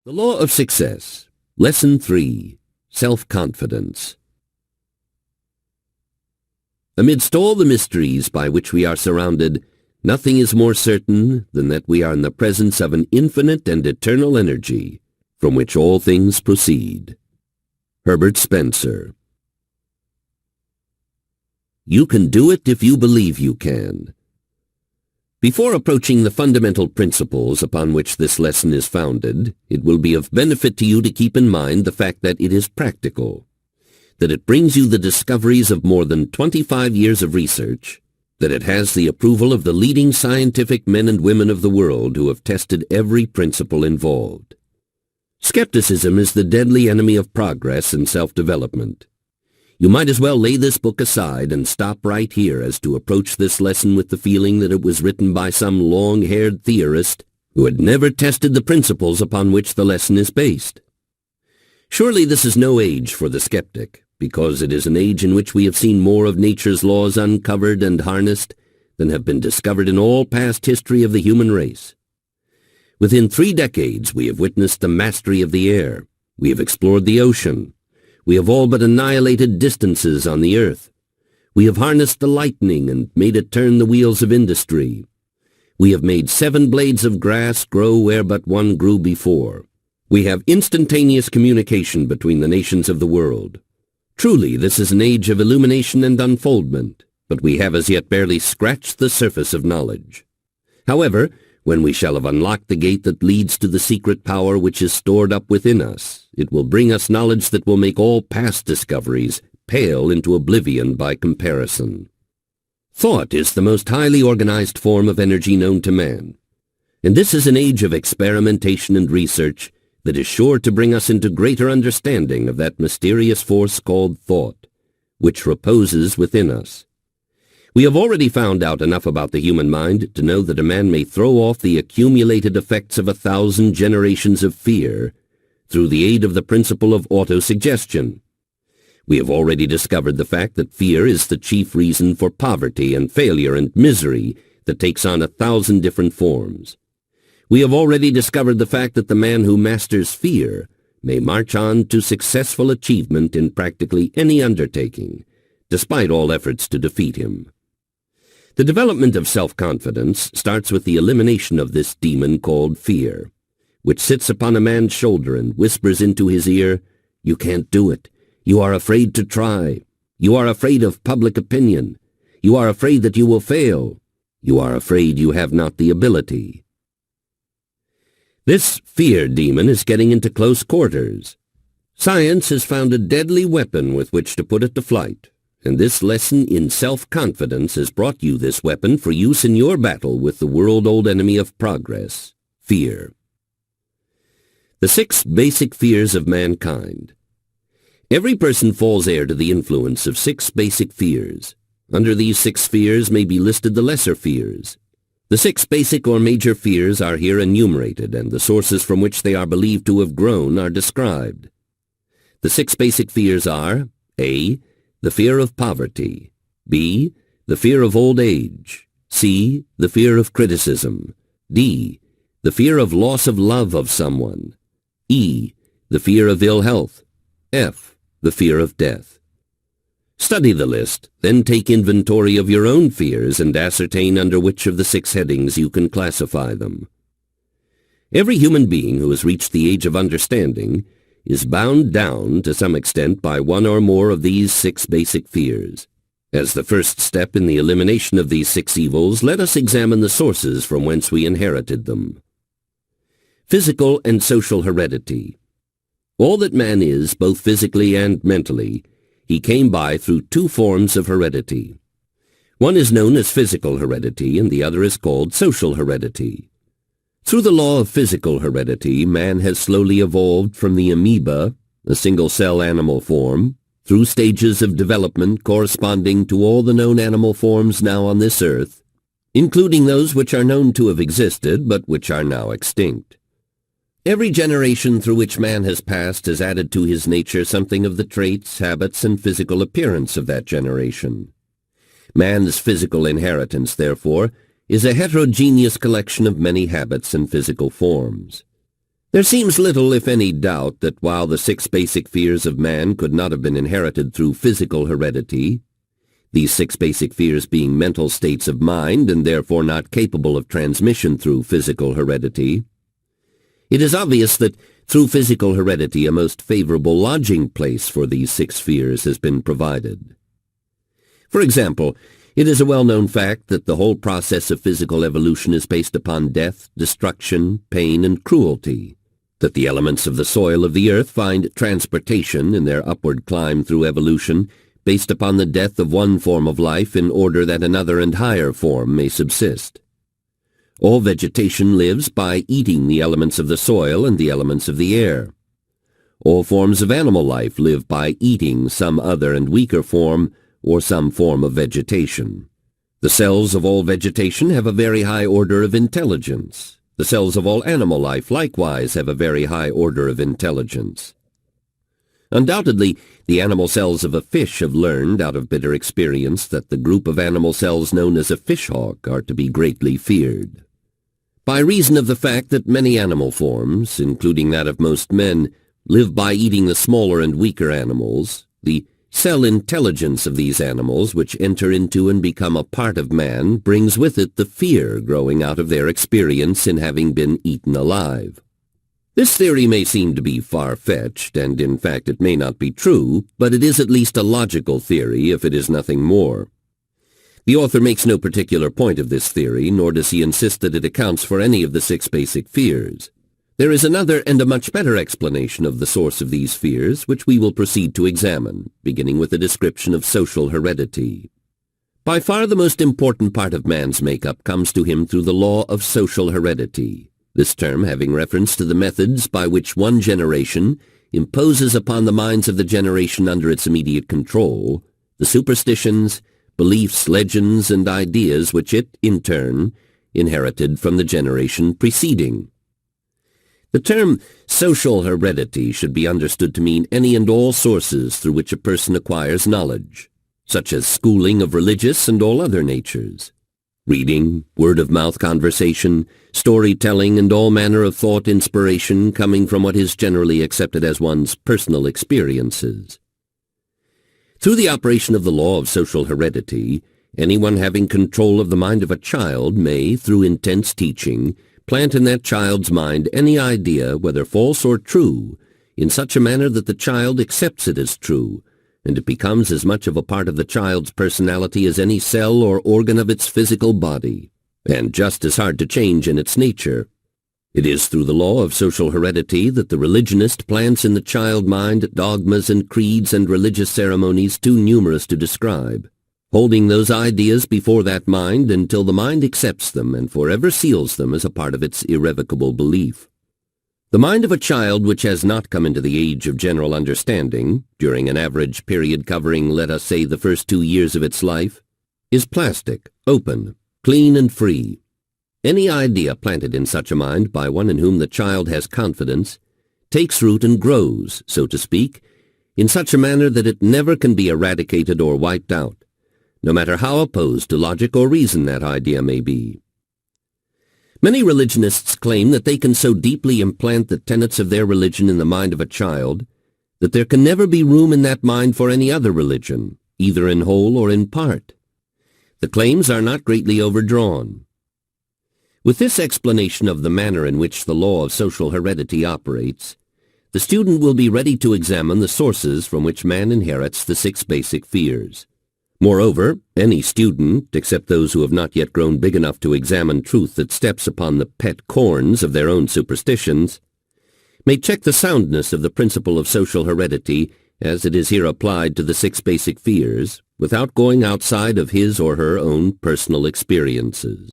The Law of Success, Lesson 3, Self-Confidence. Amidst all the mysteries by which we are surrounded, nothing is more certain than that we are in the presence of an infinite and eternal energy, from which all things proceed. Herbert Spencer. You can do it if you believe you can. Before approaching the fundamental principles upon which this lesson is founded, it will be of benefit to you to keep in mind the fact that it is practical, that it brings you the discoveries of more than 25 years of research, that it has the approval of the leading scientific men and women of the world who have tested every principle involved. Skepticism is the deadly enemy of progress and self-development. You might as well lay this book aside and stop right here as to approach this lesson with the feeling that it was written by some long-haired theorist who had never tested the principles upon which the lesson is based. Surely this is no age for the skeptic, because it is an age in which we have seen more of nature's laws uncovered and harnessed than have been discovered in all past history of the human race. Within 3 decades we have witnessed the mastery of the air. We have explored the ocean. We have all but annihilated distances on the earth. We have harnessed the lightning and made it turn the wheels of industry. We have made 7 blades of grass grow where but one grew before. We have instantaneous communication between the nations of the world. Truly, this is an age of illumination and unfoldment, but we have as yet barely scratched the surface of knowledge. However, when we shall have unlocked the gate that leads to the secret power which is stored up within us, it will bring us knowledge that will make all past discoveries pale into oblivion by comparison. Thought is the most highly organized form of energy known to man, and this is an age of experimentation and research that is sure to bring us into greater understanding of that mysterious force called thought, which reposes within us. We have already found out enough about the human mind to know that a man may throw off the accumulated effects of 1,000 generations of fear through the aid of the principle of autosuggestion. We have already discovered the fact that fear is the chief reason for poverty and failure and misery that takes on 1,000 different forms. We have already discovered the fact that the man who masters fear may march on to successful achievement in practically any undertaking, despite all efforts to defeat him. The development of self-confidence starts with the elimination of this demon called fear, which sits upon a man's shoulder and whispers into his ear, "You can't do it. You are afraid to try. You are afraid of public opinion. You are afraid that you will fail. You are afraid you have not the ability." This fear demon is getting into close quarters. Science has found a deadly weapon with which to put it to flight, and this lesson in self-confidence has brought you this weapon for use in your battle with the world-old enemy of progress, fear. The 6 basic fears of mankind. Every person falls heir to the influence of 6 basic fears. Under these 6 fears may be listed the lesser fears. The 6 basic or major fears are here enumerated, and the sources from which they are believed to have grown are described. The 6 basic fears are A. The fear of poverty. B. The fear of old age. C. The fear of criticism. D. The fear of loss of love of someone. E. The fear of ill health. F. The fear of death. Study the list, then take inventory of your own fears and ascertain under which of the 6 headings you can classify them. Every human being who has reached the age of understanding is bound down to some extent by one or more of these 6 basic fears. As the first step in the elimination of these 6 evils, let us examine the sources from whence we inherited them. Physical and social heredity. All that man is, both physically and mentally, he came by through 2 forms of heredity. One is known as physical heredity, and the other is called social heredity. Through the law of physical heredity, man has slowly evolved from the amoeba, a single-cell animal form, through stages of development corresponding to all the known animal forms now on this earth, including those which are known to have existed but which are now extinct. Every generation through which man has passed has added to his nature something of the traits, habits, and physical appearance of that generation. Man's physical inheritance, therefore, is a heterogeneous collection of many habits and physical forms. There seems little, if any, doubt that while the 6 basic fears of man could not have been inherited through physical heredity, these 6 basic fears being mental states of mind and therefore not capable of transmission through physical heredity, it is obvious that through physical heredity a most favorable lodging place for these 6 fears has been provided. For example, it is a well-known fact that the whole process of physical evolution is based upon death, destruction, pain, and cruelty, that the elements of the soil of the earth find transportation in their upward climb through evolution based upon the death of one form of life in order that another and higher form may subsist. All vegetation lives by eating the elements of the soil and the elements of the air. All forms of animal life live by eating some other and weaker form or some form of vegetation. The cells of all vegetation have a very high order of intelligence. The cells of all animal life likewise have a very high order of intelligence. Undoubtedly, the animal cells of a fish have learned out of bitter experience that the group of animal cells known as a fishhawk are to be greatly feared. By reason of the fact that many animal forms, including that of most men, live by eating the smaller and weaker animals, the cell intelligence of these animals, which enter into and become a part of man, brings with it the fear growing out of their experience in having been eaten alive. This theory may seem to be far-fetched, and in fact it may not be true, but it is at least a logical theory if it is nothing more. The author makes no particular point of this theory, nor does he insist that it accounts for any of the 6 basic fears. There is another and a much better explanation of the source of these fears, which we will proceed to examine, beginning with a description of social heredity. By far the most important part of man's makeup comes to him through the law of social heredity, this term having reference to the methods by which one generation imposes upon the minds of the generation under its immediate control the superstitions, beliefs, legends, and ideas which it, in turn, inherited from the generation preceding. The term social heredity should be understood to mean any and all sources through which a person acquires knowledge, such as schooling of religious and all other natures, reading, word-of-mouth conversation, storytelling, and all manner of thought inspiration coming from what is generally accepted as one's personal experiences. Through the operation of the law of social heredity, anyone having control of the mind of a child may, through intense teaching, plant in that child's mind any idea, whether false or true, in such a manner that the child accepts it as true, and it becomes as much of a part of the child's personality as any cell or organ of its physical body, and just as hard to change in its nature. It is through the law of social heredity that the religionist plants in the child mind dogmas and creeds and religious ceremonies too numerous to describe, holding those ideas before that mind until the mind accepts them and forever seals them as a part of its irrevocable belief. The mind of a child which has not come into the age of general understanding, during an average period covering, let us say, the first 2 years of its life, is plastic, open, clean, and free. Any idea planted in such a mind by one in whom the child has confidence takes root and grows, so to speak, in such a manner that it never can be eradicated or wiped out, no matter how opposed to logic or reason that idea may be. Many religionists claim that they can so deeply implant the tenets of their religion in the mind of a child that there can never be room in that mind for any other religion, either in whole or in part. The claims are not greatly overdrawn. With this explanation of the manner in which the law of social heredity operates, the student will be ready to examine the sources from which man inherits the 6 basic fears. Moreover, any student, except those who have not yet grown big enough to examine truth that steps upon the pet corns of their own superstitions, may check the soundness of the principle of social heredity as it is here applied to the 6 basic fears, without going outside of his or her own personal experiences.